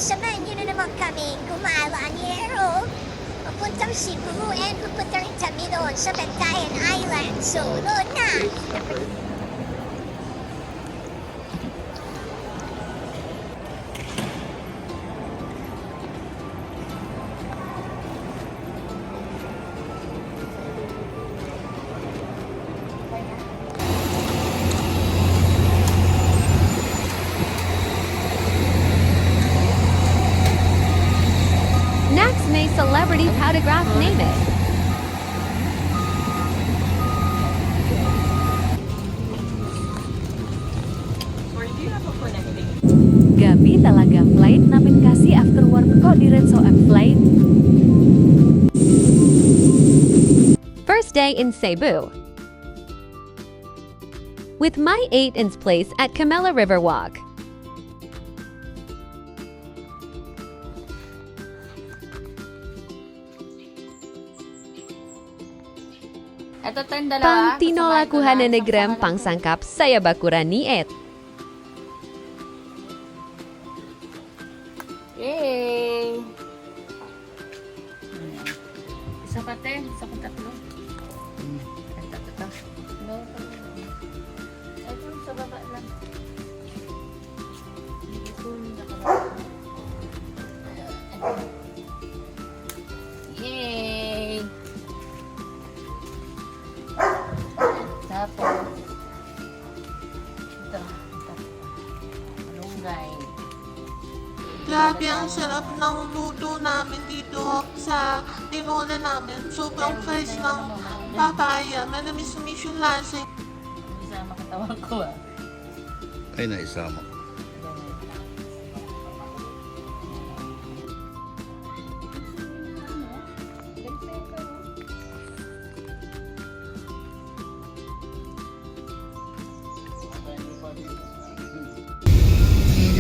Samahan niyo na naman kami kumalanyero. Papuntang Cebu and pupunta rin kami doon sa Bantayan Island. So, doon na! Next, may celebrity photograph name it. Gabi talaga flight namin kasi after work ko diretso ang flight. First day in Cebu. With my 8-inch place at Camela Riverwalk. Ito tayong dalawa. Pang tinolakuhan na negrem pang sangkap sa Yabakura Niet. Yay! Isa pa te, isa pa tatlo. Ito. Ito sa baba lang. Yay! Tapos, ito. Malunggay. Grabe, ang sarap ng luto namin dito sa tinola namin. Sobrang fresh ng papaya. Manamis-namis yung lasa. Isa makatawan ko ah. Ay, naisama.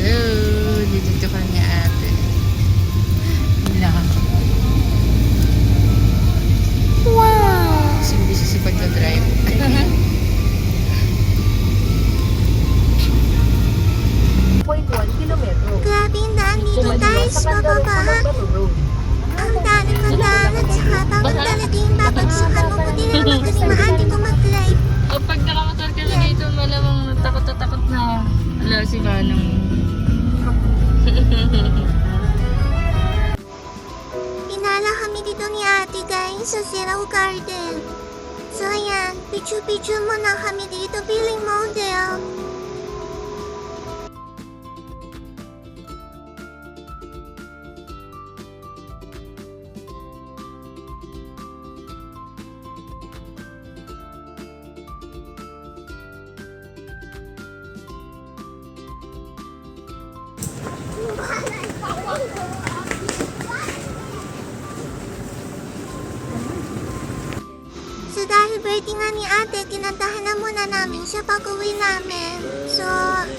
Hello, dito ka niya ate. Hello. Wow! Busy si pagdadrive. Grabe yung daan dito guys, bababa. Ang dami ng daan at saka bawal talaga yung babagsakan mo kung di na magaling maati ko mag-drive. O pag nakamotor ka na dito, malamang takot na takot na. Wala si Manong. Pinala kami dito ni ate guys sa Zero Garden. So ayan, picture-picture muna kami dito bilang model. So dahil birthday nga ni ate, kinantahan na muna namin siya pag-uwi namin. So,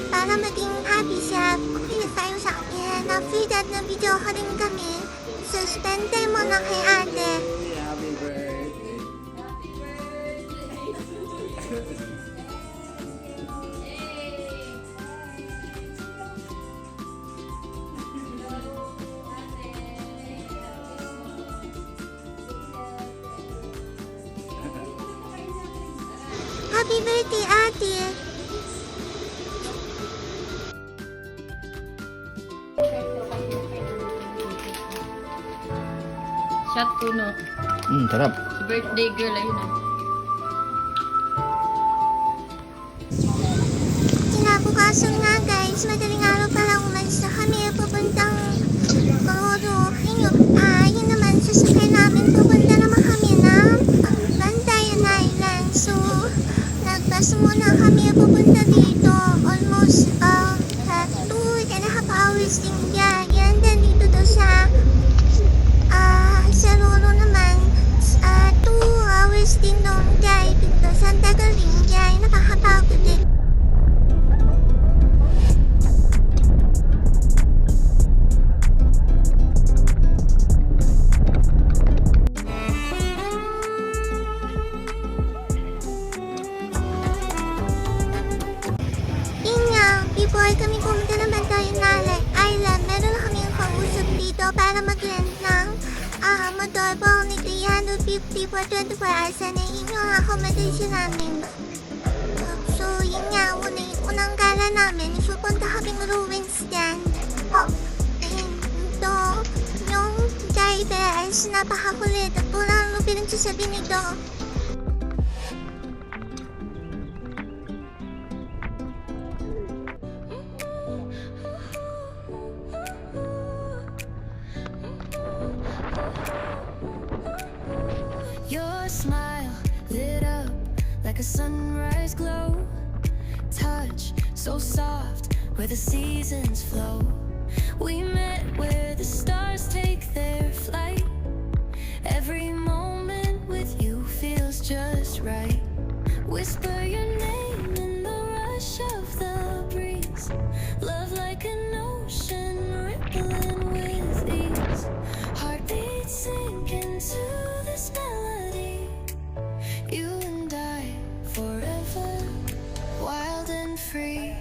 para maging happy siya, okay na tayo sa akin. After that, na-video ka rin kami. So, spend time muna kay ate. Happy birthday, ate! Shot puno. Sarap. Si birthday girl, ayun ah. Kinabukasan nga guys, madaling araw pa lang umalis na kami papuntang Kororo. Yun naman, sasakay namin papunta naman kami ng Bantayan Island. So, nagpas muna kami papunta dito. Almost 2.5 hours din biyahe. And then dito daw sa Roro naman, 2 hours din doon guys. Dito sa Tagal din guys. before kami pumunta ng Bantayan Island, meron na kaming kausap dito para mag-rent ng motor po ni 350 for 24 hours na yung accommodation namin. So, yun nga, unang gala namin, so punta kaming ruins dyan. And ito, yung driver is napakakulit at pulang pinagsasabi nito. Your smile lit up like a sunrise glow. Touch so soft where the seasons flow. We met where the stars take their flight. Every moment with you feels just right. Whisper your name in the rush of the breeze. Love like an ocean rippling with ease. Heartbeats sink into this melody. You and I forever, wild and free.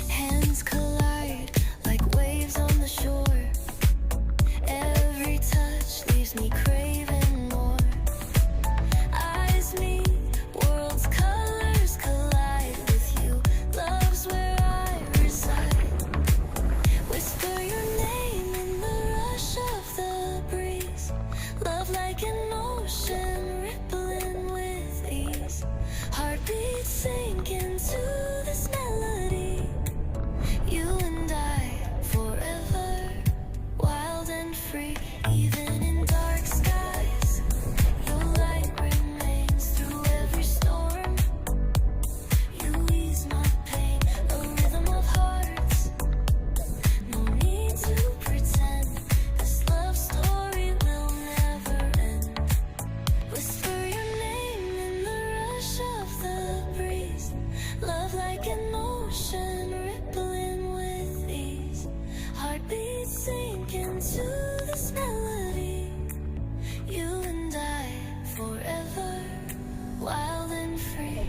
Hands collide like waves on the shore. Every touch leaves me craving more. Eyes meet, worlds' colors collide with you. Love's where I reside. Whisper your name in the rush of the breeze. Love like an ocean rippling with ease. Heartbeats sink into this melody. You and I forever, wild and free. Even in dark skies, your light remains through every storm. You ease my pain, a rhythm of hearts. No need to pretend, this love story will never end. Whisper your name in the rush of the breeze. Love like an ocean rippling with ease. Heartbeats sink into this melody. You and I forever, wild and free.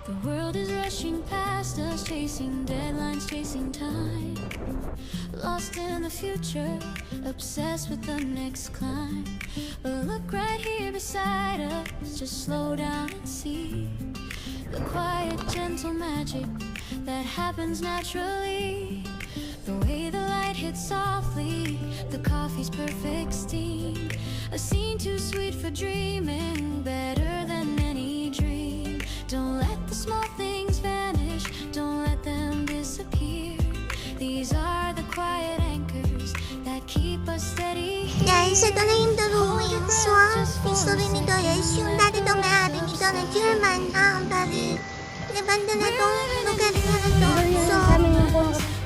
The world is rushing past us, chasing deadlines, chasing time. Lost in the future, obsessed with the next climb. But look right here beside us, just slow down and see the quiet, gentle magic that happens naturally. The way the light hits softly, the coffee's perfect steam. A scene too sweet for dreaming, better than any dream. Don't let the small things vanish, don't let them disappear. These are the quiet anchors that keep us steady here. Guys, ito na yung The Ruins. So, ang story nito is yung dati daw may-ari nito na German. Bali, nabanda na itong lugar na ito. So,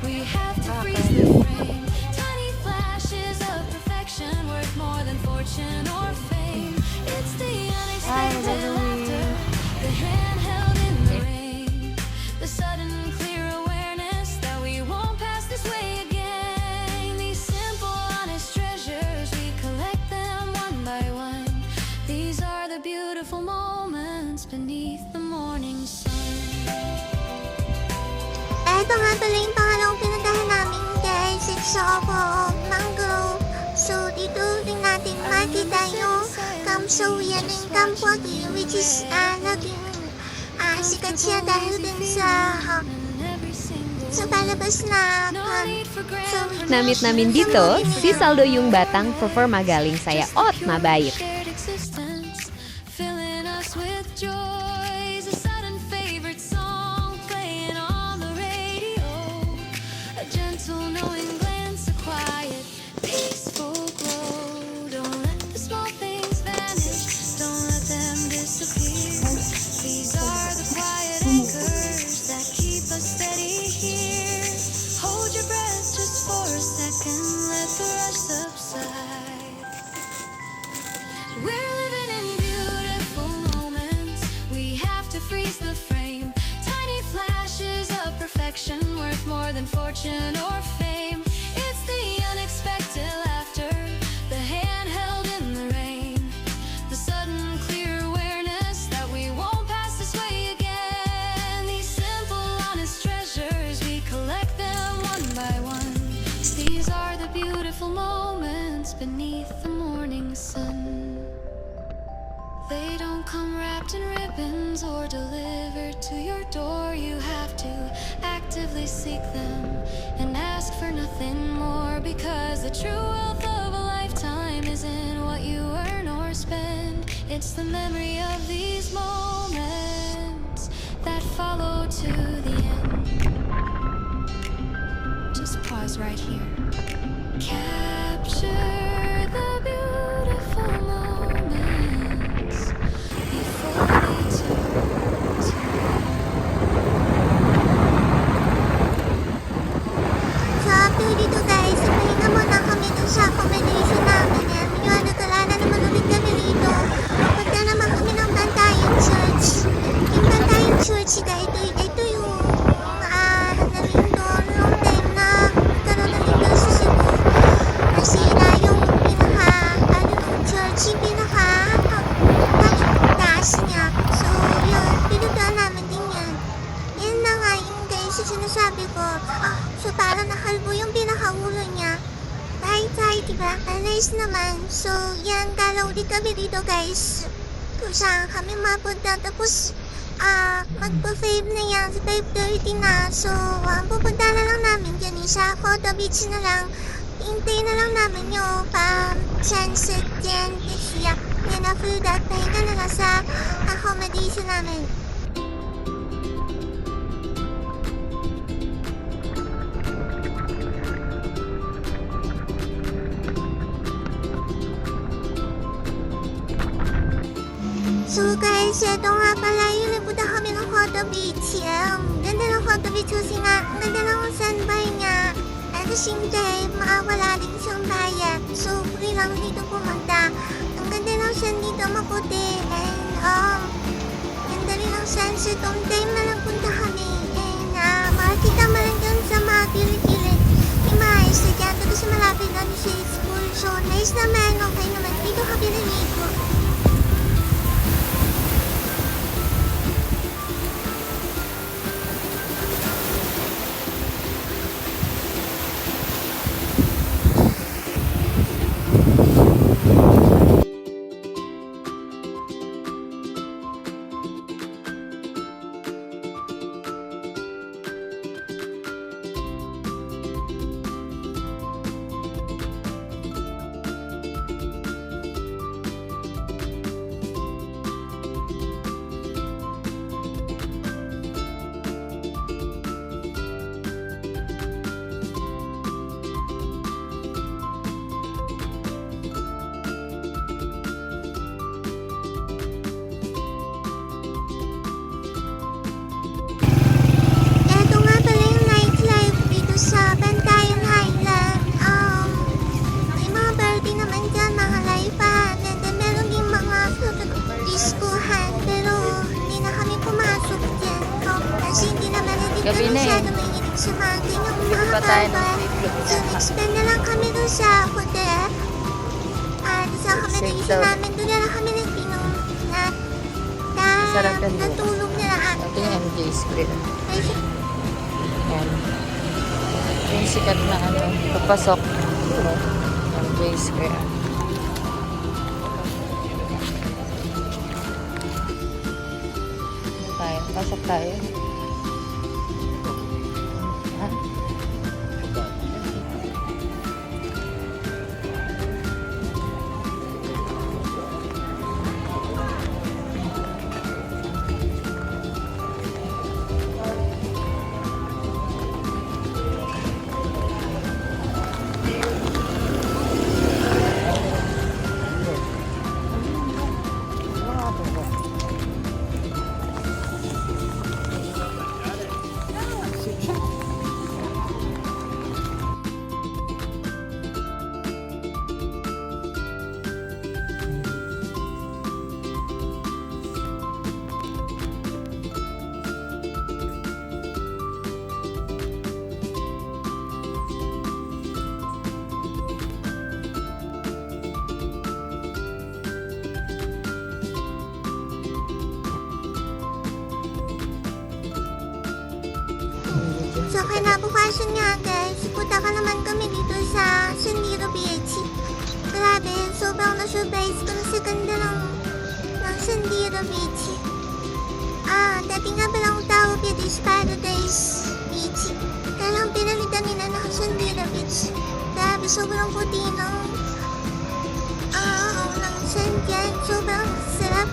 We have to freeze the frame. Tiny flashes of perfection worth more than fortune or fame. It's the unexpected laughter, the hand held in the rain, the sudden clear awareness that we won't pass this way again. These simple, honest treasures, we collect them one by one. These are the beautiful moments beneath the morning sun. ito nga pala yung pangalawang pinuntahan namin guys. It's of Mangrove. So, dito rin natin makita yung Camp Sowian and Camp Wagi, which is naging sikat siya dahil din sa palabas na Namit namin dito, si Saldo yung batang performa galing saya Ot Mabait. Shared existence, filling us with joys. A sudden favorite song playing on the radio. A gentle knowing glance, a quiet than fortune or fame. It's the unexpected laughter, the hand held in the rain, the sudden clear awareness that we won't pass this way again. These simple, honest treasures, we collect them one by one. These are the beautiful moments beneath the morning sun. They don't come wrapped in ribbons or delivered to your door. You have to actively seek them and ask for nothing more, because the true wealth of a lifetime isn't what you earn or spend. It's the memory of these moments that follow to the end. Just pause right here. Capture the beautiful moments before they turn to So after dito guys, pahinga muna kami dun sa accommodation namin. Medyo nagkala na naman ulit kami dito. Punta naman kami ng Bantayan Church. Yung Bantayan Church, ito yung namin doon long time na karoon na dito sa Cebu. Nasira yung church, yung taas niya. So yun, pinuntahan namin din yan. Yan na nga yung guys yung sinasabi ko. So parang nakalbo yung pinakaulo niya. Kahit diba? Nice naman. So yan, kala ulit kami dito guys. Kung saan kami mapunta. Tapos magpa-fave na yan. Sa 5:30 na. So pupunta na lang namin dyan sa Coto Beach na lang. Hintay na lang namin yung sunset yan. Kasi yan after that, pahinga na lang sa accommodation namin. So guys, ito nga pala yung napunta kami ng Coto Beach. Ganda ng Coto Beach kasi nga, ang ganda ng sunby niya. At the same time, makawala din siyang bayan. So, free lang dito pumunta. Ang ganda ng sun dito, maputi. And, ganda rin ang sunset. On time na lang punta kami. And, makikita mo lang dyan sa mga kilid-kilid. Yung mga estudyante kasi malapit na sa school. So, nice naman. Okay naman. Dito kami naligo. Gabi na eh. Gabi pa tayo ng sleep. So, nag-spend na lang kami dun sa hotel. At sa accommodation namin, dun na lang kami nag-inom. Sarap yan. Natulog na lang. Ito yung MJ Square. Kasi, Yan. Yung sikat na papasok. MJ Square. Pasok tayo. kinabukasan nga guys, punta ka naman kami dito sa San Diego Beach. Grabe, sobrang na-surprise ko na sa ganda ng San Diego Beach. Dati nga palang tawag dito is Paradise Beach. Kaya lang pinalitan nila na San Diego Beach. Grabe, sobrang puti ng sand dyan. Sobrang sarap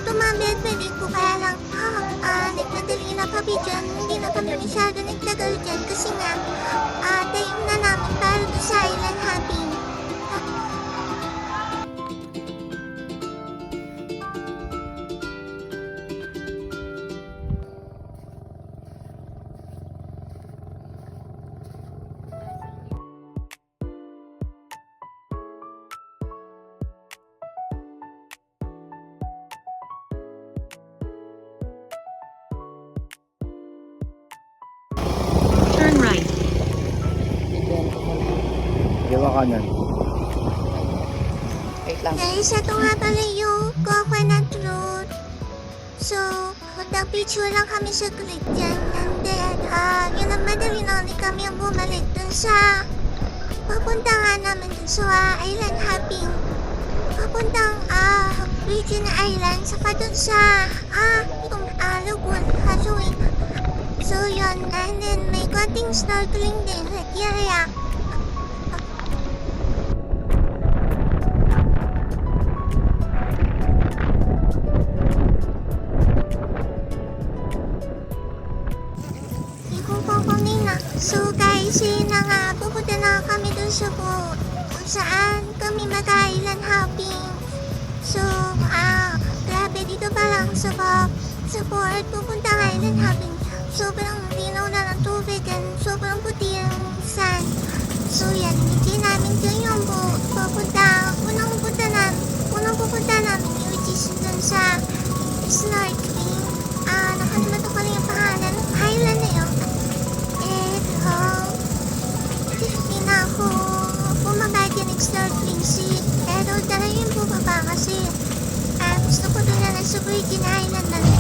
tumambi at pwede ko. Kaya lang, nagmadali na kami dyan. Hindi na kami masyado nagtagal dyan kasi nga, time na namin para doon sa island hopping. Turn right. Gawa kanan. Guys, ito nga pala yung coconut road. So, magpapicture lang kami sa click dyan. And then, yun ang madali na ulit kami ang bumalik dun sa papunta nga namin dun sa island hopping. Papuntang Virgin Island. Saka dun sa yung lagoon. Hasuin. So, yun. And then, may konting snorkeling din. Kaya, so guys, yun na nga, pupunta na kami dun sa boat kung saan kami mag-island hopping. So, grabe dito pa lang sa port, pupunta island hopping. Sobrang linaw na ng tubig and sobrang puti ang sand. So yan, hindi namin dyan yung boat. Unang pupunta namin which is dun sa snorkeling. Nakalimutan ko lang yung pangalan ng island na yun. Hindi na ako bumaba dyan nag-snorkeling pero dala yung bumaba kasi gusto ko doon na sa Virgin Island na rin.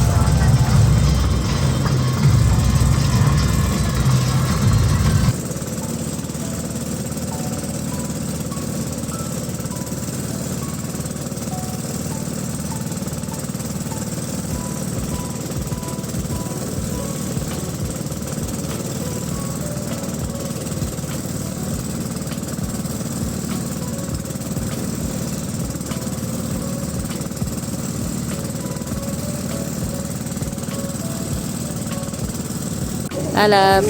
Lab.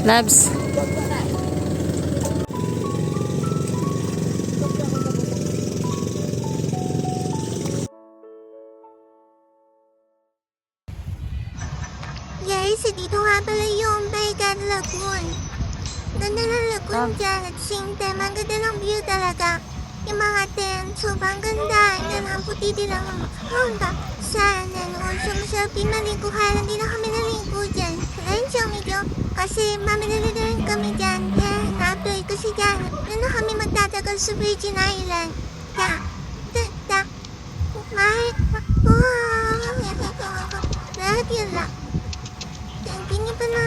Labs. Guys, dito nga pala yung Baygan Lagoon. Ganda ng lagoon dyan at same time, ang ganda ng view talaga. Yung mga tent, sobrang ganda. Yan ang puti din ang sand and also masarap din maligo. Kaya lang di na kami naligo dyan. Ayun siya medyo kasi mamilala na rin kami dyan. Na-upload kasi dyan. Doon na kami magtatagal sa Virgin Island. Lahat yun lang. Hindi niyo pa na.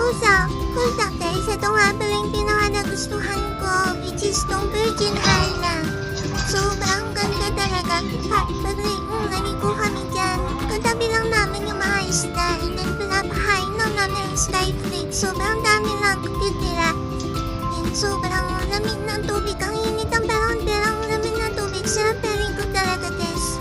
Hold up guys, ito nga pala yung pinaka-nagustuhan ko, which is tong Virgin Island. Sobrang ganda talaga. Naligo kami dyan. Katabi lang namin yung mga isda. And then pinapahain lang namin ang skyflake. Sobrang dami lang titira. And sobrang lamig ng tubig. Ang init ang berang lamig ng tubig. Sarap, very good talaga guys.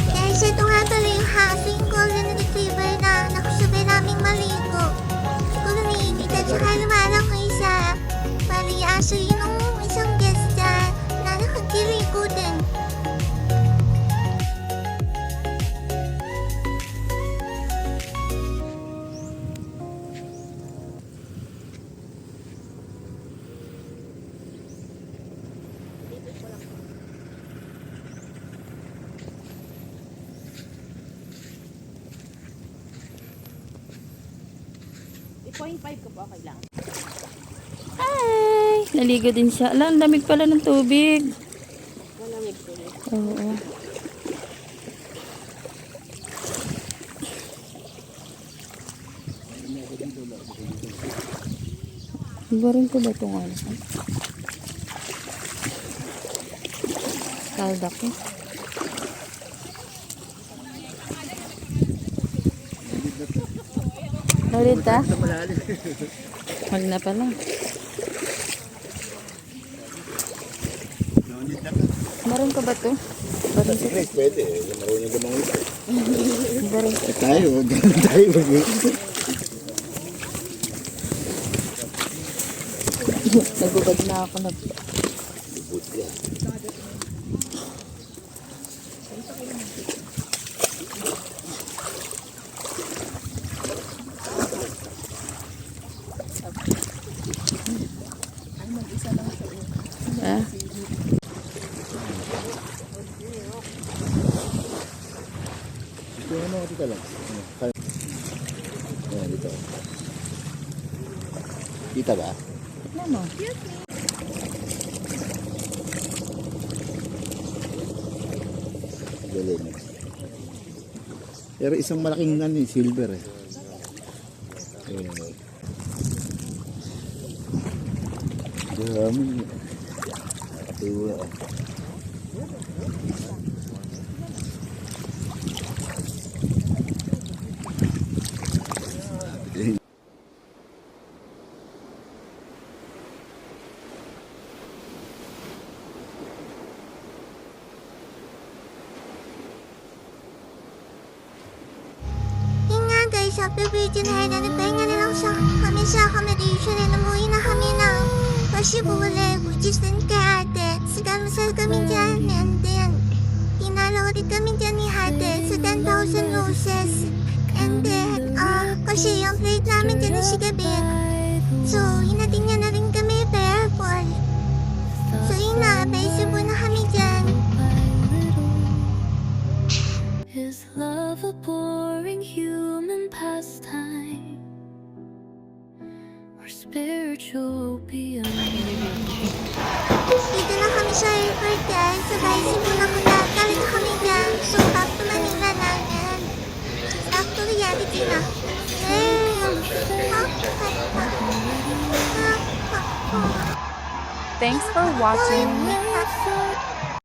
Guys, ito nga pala yung haso, yung golden retriever na nakusabay naming maligo. Siguro niinit at saka lumalang ko isa. Bali, aso yun ang isang guest dyan na nakagiligo din. Ay, naligo din siya. Ala, ang lamig pala ng tubig. Malamig po. Oo. Ibarin ko ba itong ano? Kalda ko. Ulit ah? Wag na pala. Meron ka ba ito? Pwede, marunong ka mga ito. Meron ka. Tayo. Nagubad na ako na. Ah. Ano, dito lang. Ayan, dito. Kita ba? Ano? Galing. Pero isang malaking ano, silver eh. Ayan. Dami. Nakatiwa ah. guys, after Virgin Island, nagpahinga na lang kami sa accommodation and umuwi na kami ng Pashibule, which is din kay ate. So, masal kami dyan and then tinalo ulit kami dyan ni ate sa 10,000 roses. And then, kasi yung flight namin dyan na si Gabit. So, hinating niya na rin kami pa airport. So, yun na, baisibo na kami dyan. Is love a boring human pastime or spiritual opium? Dito na kami sa airport guys. So, baisibo na kami. Galing na kami dyan. So, back to Manila na yan. Back to reality na. Thanks for watching. Oh,